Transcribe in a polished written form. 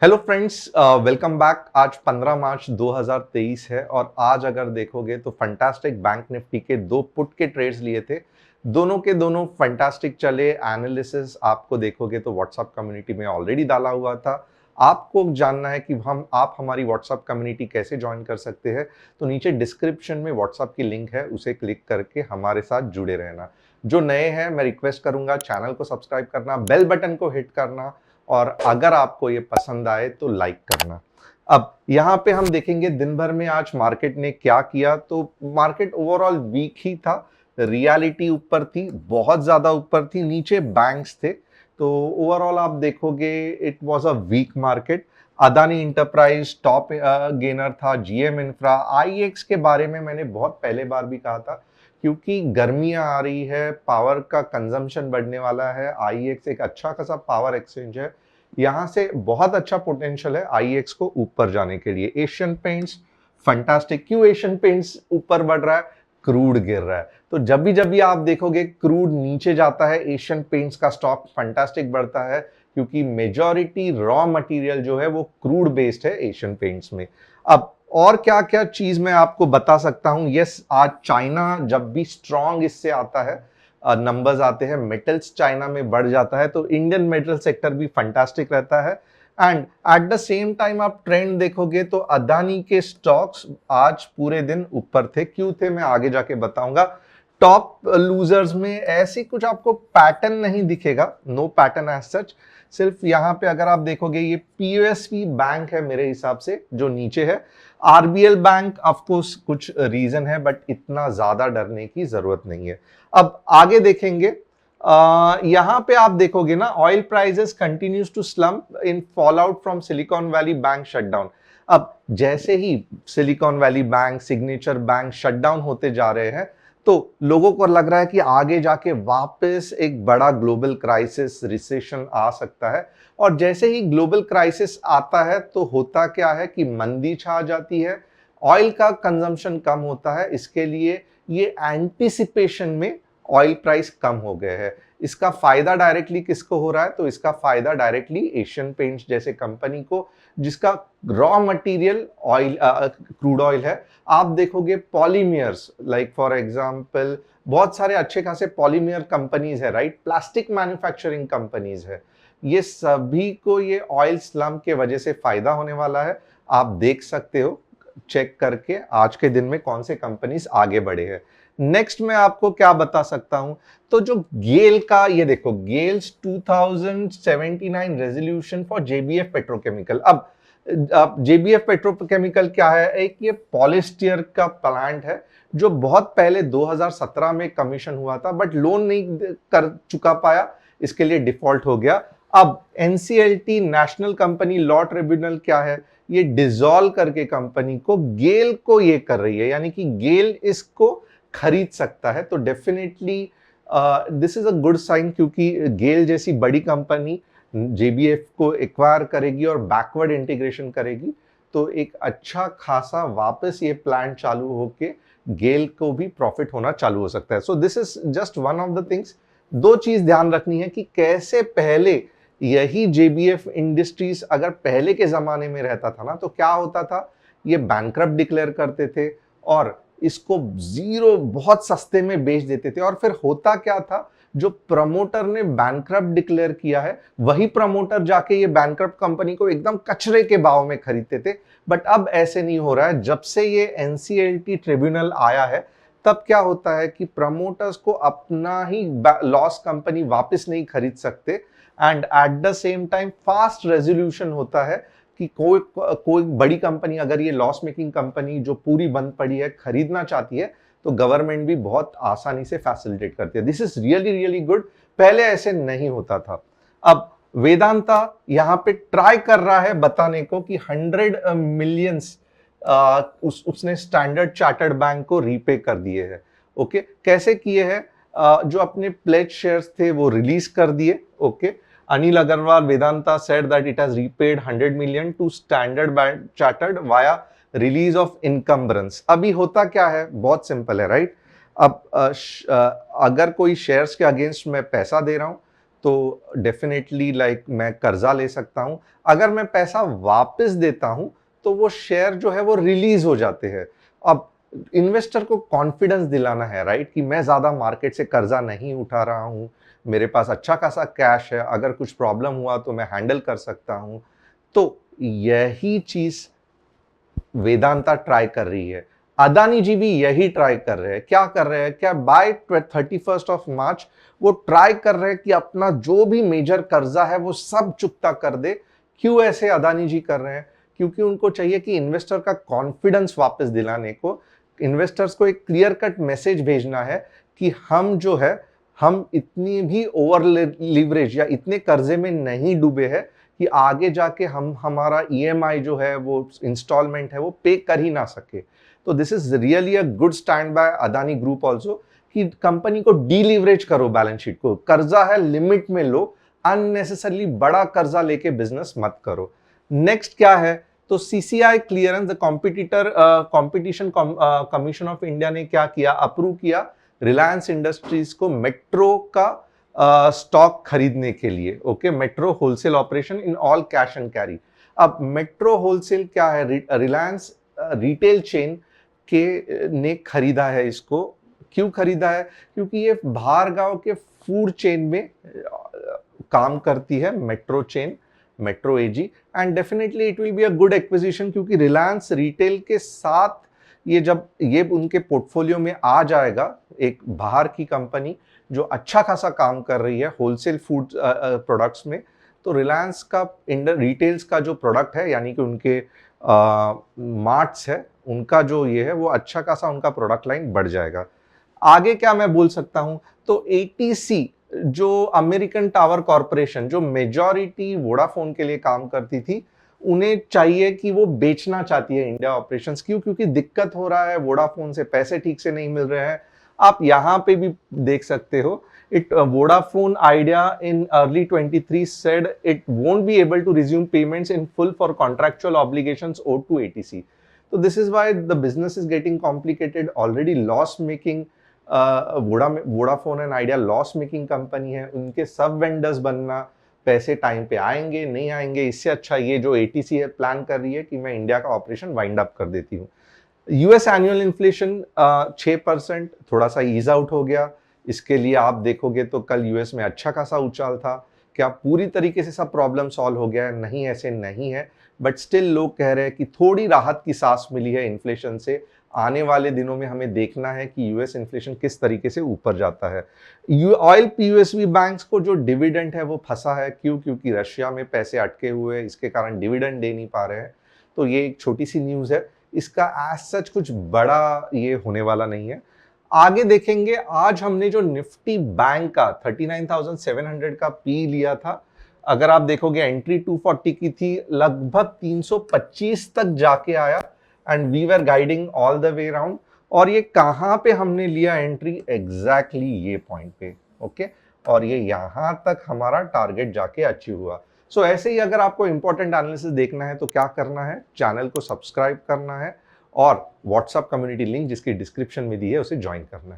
Hello friends, welcome back. आज 15 मार्च 2023 है और आज अगर देखोगे तो फंटास्टिक बैंक निफ्टी के दो पुट के ट्रेड्स लिए थे। दोनों के दोनों फंटास्टिक चले। एनालिसिस आपको देखोगे तो व्हाट्सएप कम्युनिटी में ऑलरेडी डाला हुआ था। आपको जानना है कि आप हमारी व्हाट्सएप कम्युनिटी कैसे ज्वाइन कर सकते हैं, तो नीचे डिस्क्रिप्शन में व्हाट्सएप की लिंक है, उसे क्लिक करके हमारे साथ जुड़े रहना। जो नए हैं मैं रिक्वेस्ट करूंगा चैनल को सब्सक्राइब करना, बेल बटन को हिट करना और अगर आपको ये पसंद आए तो लाइक करना। अब यहाँ पे हम देखेंगे दिन भर में आज मार्केट ने क्या किया। तो मार्केट ओवरऑल वीक ही था। रियलिटी ऊपर थी, बहुत ज्यादा ऊपर थी, नीचे बैंक्स थे। तो ओवरऑल आप देखोगे it was a weak market. Adani enterprise top gainer था। जीएम इंफ्रा, आईएक्स के बारे में मैंने बहुत पहले बार भी कहा था, क्योंकि गर्मियां आ रही है, पावर का कंजम्पशन बढ़ने वाला है। आईएक्स एक अच्छा खासा पावर एक्सचेंज है, यहाँ से बहुत अच्छा पोटेंशियल है आईएक्स को ऊपर जाने के लिए। Asian paints fantastic. क्यों एशियन पेंट्स ऊपर बढ़ रहा है? क्रूड गिर रहा है। तो जब भी आप देखोगे क्रूड नीचे जाता है, एशियन पेंट्स का स्टॉक फंटास्टिक बढ़ता है, क्योंकि मेजॉरिटी रॉ मटेरियल जो है वो क्रूड बेस्ड है एशियन पेंट्स में। अब और क्या क्या चीज मैं आपको बता सकता हूं। यस, आज चाइना जब भी स्ट्रांग इससे आता है, नंबर्स आते हैं, मेटल्स चाइना में बढ़ जाता है, तो इंडियन मेटल सेक्टर भी फंटास्टिक रहता है। And at the same time आप ट्रेंड देखोगे तो अदानी के स्टॉक्स आज पूरे दिन ऊपर थे। क्यों थे मैं आगे जाके बताऊंगा। टॉप लूजर्स में ऐसी कुछ आपको पैटर्न नहीं दिखेगा, नो पैटर्न एज सच। सिर्फ यहाँ पे अगर आप देखोगे ये पीओएसबी बैंक है मेरे हिसाब से जो नीचे है। आरबीएल बैंक ऑफ कोर्स कुछ रीजन है, बट इतना ज्यादा डरने की जरूरत नहीं है। अब आगे देखेंगे, यहां पे आप देखोगे ना, oil prices continues to slump in fall out from Silicon Valley bank shutdown. अब जैसे ही Silicon Valley bank, signature bank shutdown होते जा रहे हैं, तो लोगों को लग रहा है कि आगे जाके वापस एक बड़ा ग्लोबल क्राइसिस, रिसेशन आ सकता है। और जैसे ही ग्लोबल क्राइसिस आता है तो होता क्या है कि मंदी छा जाती है, ऑयल का कंजम्पशन कम होता है। इसके लिए ये एंटिसिपेशन में ऑयल प्राइस कम हो गए हैं। इसका फायदा डायरेक्टली किसको हो रहा है? तो इसका फायदा डायरेक्टली एशियन पेंट्स जैसे कंपनी को, जिसका raw material oil, crude oil है। आप देखोगे पॉलीमर्स, लाइक फॉर एग्जांपल बहुत सारे अच्छे खासे पॉलीमर कंपनीज है, राइट, प्लास्टिक मैन्युफैक्चरिंग कंपनीज है। ये सभी को ये ऑयल स्लम्प के वजह से फायदा होने वाला है। आप देख सकते हो चेक करके आज के दिन में कौन से कंपनीज आगे बढ़े हैं। नेक्स्ट मैं आपको क्या बता सकता हूं, तो जो गेल का, ये देखो Gales 2079 resolution for JBF petrochemical. अब जेबीएफ पेट्रोकेमिकल क्या है? एक ये पॉलिस्टर का प्लांट है जो बहुत पहले 2017 में कमीशन हुआ था, बट लोन नहीं कर चुका पाया, इसके लिए डिफॉल्ट हो गया। अब NCLT national company law tribunal क्या है? ये डिसॉल्व करके कंपनी को, गेल को ये कर रही है, यानी कि गेल इसको खरीद सकता है। तो definitely this is a good sign, क्योंकि गेल जैसी बड़ी कंपनी जेबीएफ को एक्वायर करेगी और बैकवर्ड इंटीग्रेशन करेगी, तो एक अच्छा खासा वापस ये प्लान चालू होके गेल को भी प्रॉफिट होना चालू हो सकता है। So this is just one of the things. दो चीज ध्यान रखनी है कि कैसे पहले यही जेबीएफ इंडस्ट्रीज अगर पहले के जमाने में रहता था ना, तो क्या होता था, ये बैंकरप्ट डिक्लेयर करते थे और इसको जीरो बहुत सस्ते में बेच देते थे। और फिर होता क्या था, जो प्रमोटर ने बैंकरप्ट डिक्लेयर किया है वही प्रमोटर जाके ये बैंकरप्ट कंपनी को एकदम कचरे के भाव में खरीदते थे। बट अब ऐसे नहीं हो रहा है। जब से ये एनसीएलटी ट्रिब्यूनल आया है, तब क्या होता है कि प्रमोटर्स को अपना ही लॉस कंपनी वापस नहीं खरीद सकते, and at the same time fast resolution होता है कि कोई बड़ी कंपनी अगर ये लॉस मेकिंग कंपनी जो पूरी बंद पड़ी है खरीदना चाहती है, तो गवर्नमेंट भी बहुत आसानी से फैसिलिटेट करती है। This is really really good. पहले ऐसे नहीं होता था। अब वेदांता यहाँ पे ट्राई कर रहा है बताने को कि 100 मिलियंस उसने स्टैंडर्ड चार्टर्ड बैंक को रीपे कर दिए हैं। ओके, कैसे किए हैं? जो अपने प्लेज शेयर्स थे वो रिलीज कर दिए। Okay, Anil Agarwal, Vedanta said that it has repaid 100 million to Standard Chartered via release of encumbrance। अभी होता क्या है? बहुत सिंपल है, राइट। अब अगर कोई शेयर्स के अगेंस्ट मैं पैसा दे रहा हूं, तो डेफिनेटली लाइक मैं कर्जा ले सकता हूँ। अगर मैं पैसा वापस देता हूँ तो वो शेयर जो है वो रिलीज हो जाते हैं। अब इन्वेस्टर को कॉन्फिडेंस दिलाना है, राइट, कि मैं ज्यादा मार्केट से कर्जा नहीं उठा रहा हूँ, मेरे पास अच्छा खासा कैश है, अगर कुछ प्रॉब्लम हुआ तो मैं हैंडल कर सकता हूँ। तो यही चीज वेदांता ट्राई कर रही है। अदानी जी भी यही ट्राई कर रहे हैं। क्या कर रहे हैं, क्या बाय 31 मार्च वो ट्राई कर रहे हैं कि अपना जो भी मेजर कर्जा है वो सब चुकता कर दे। क्यों ऐसे अदानी जी कर रहे हैं? क्योंकि उनको चाहिए कि इन्वेस्टर का कॉन्फिडेंस वापस दिलाने को, इन्वेस्टर्स को एक क्लियर कट मैसेज भेजना है कि हम जो है, हम इतनी भी ओवर लिवरेज या इतने कर्जे में नहीं डूबे हैं कि आगे जाके हम हमारा ईएमआई जो है वो इंस्टॉलमेंट है वो पे कर ही ना सके। तो this is really a good stand by Adani group also कि कंपनी को डीलीवरेज करो, बैलेंस शीट को, कर्जा है लिमिट में लो, अननेसेसरली बड़ा कर्जा लेके बिजनेस मत करो। नेक्स्ट क्या है, तो CCI clearance, the competitor competition commission of India ने क्या किया, अप्रूव किया रिलायंस इंडस्ट्रीज को मेट्रो का स्टॉक खरीदने के लिए। Okay, metro wholesale operation in all cash and carry. अब मेट्रो होलसेल क्या है, रिलायंस रिटेल चेन के ने खरीदा है इसको। क्यों खरीदा है? क्योंकि ये बाहर गांव के फूड चेन में काम करती है, metro chain, metro AG, and definitely it will be a good acquisition, क्योंकि रिलायंस रिटेल के साथ ये जब ये उनके पोर्टफोलियो में आ जाएगा, एक बाहर की कंपनी जो अच्छा खासा काम कर रही है होलसेल फूड प्रोडक्ट्स में, तो रिलायंस का रिटेल्स का जो प्रोडक्ट है, यानी कि उनके मार्ट्स है, उनका जो ये है वो अच्छा खासा उनका प्रोडक्ट लाइन बढ़ जाएगा। आगे क्या मैं बोल सकता हूं, तो एटीसी जो अमेरिकन टावर कॉरपोरेशन, जो मेजॉरिटी वोडाफोन के लिए काम करती थी, उन्हें चाहिए कि वो बेचना चाहती है इंडिया ऑपरेशंस। क्यों? क्योंकि दिक्कत हो रहा है, वोडाफोन से पैसे ठीक से नहीं मिल रहे हैं। आप यहां पे भी देख सकते हो, Vodafone Idea in early 23 said it won't be able to resume payments in full for contractual obligations owed to ATC. So this is why the business is getting complicated. Already loss making Vodafone and Idea loss making company है, उनके सब vendors बनना, पैसे time पे आएंगे नहीं आएंगे, इससे अच्छा ये जो एटीसी है प्लान कर रही है कि मैं इंडिया का ऑपरेशन वाइंड अप कर देती हूँ। यूएस एनुअल इन्फ्लेशन 6%, थोड़ा सा ईज आउट हो गया। इसके लिए आप देखोगे तो कल यूएस में अच्छा खासा उछाल था। क्या पूरी तरीके से सब प्रॉब्लम सॉल्व हो गया है? नहीं, ऐसे नहीं है, बट स्टिल लोग कह रहे हैं कि थोड़ी राहत की सांस मिली है इन्फ्लेशन से। आने वाले दिनों में हमें देखना है कि यूएस इन्फ्लेशन किस तरीके से ऊपर जाता है। ऑयल पीयूएसबी बैंक्स को जो डिविडेंड है वो फंसा है। क्यों? क्योंकि रशिया में पैसे अटके हुए हैं, इसके कारण डिविडेंड दे नहीं पा रहे हैं। तो ये एक छोटी सी न्यूज़ है, इसका एज सच कुछ बड़ा ये होने वाला नहीं है। आगे देखेंगे, आज हमने जो निफ्टी बैंक का 39,700 का पी लिया था, अगर आप देखोगे एंट्री 240 की थी, लगभग 325 तक जाके आया, and we were guiding all the way around. और ये कहां पे हमने लिया एंट्री? एग्जैक्टली ये पॉइंट पे। ओके, और ये यहां तक हमारा टारगेट जाके अचीव हुआ। सो ऐसे ही अगर आपको इंपॉर्टेंट एनालिसिस देखना है तो क्या करना है, चैनल को सब्सक्राइब करना है और व्हाट्सएप कम्युनिटी लिंक जिसकी डिस्क्रिप्शन में दी है उसे ज्वाइन करना है।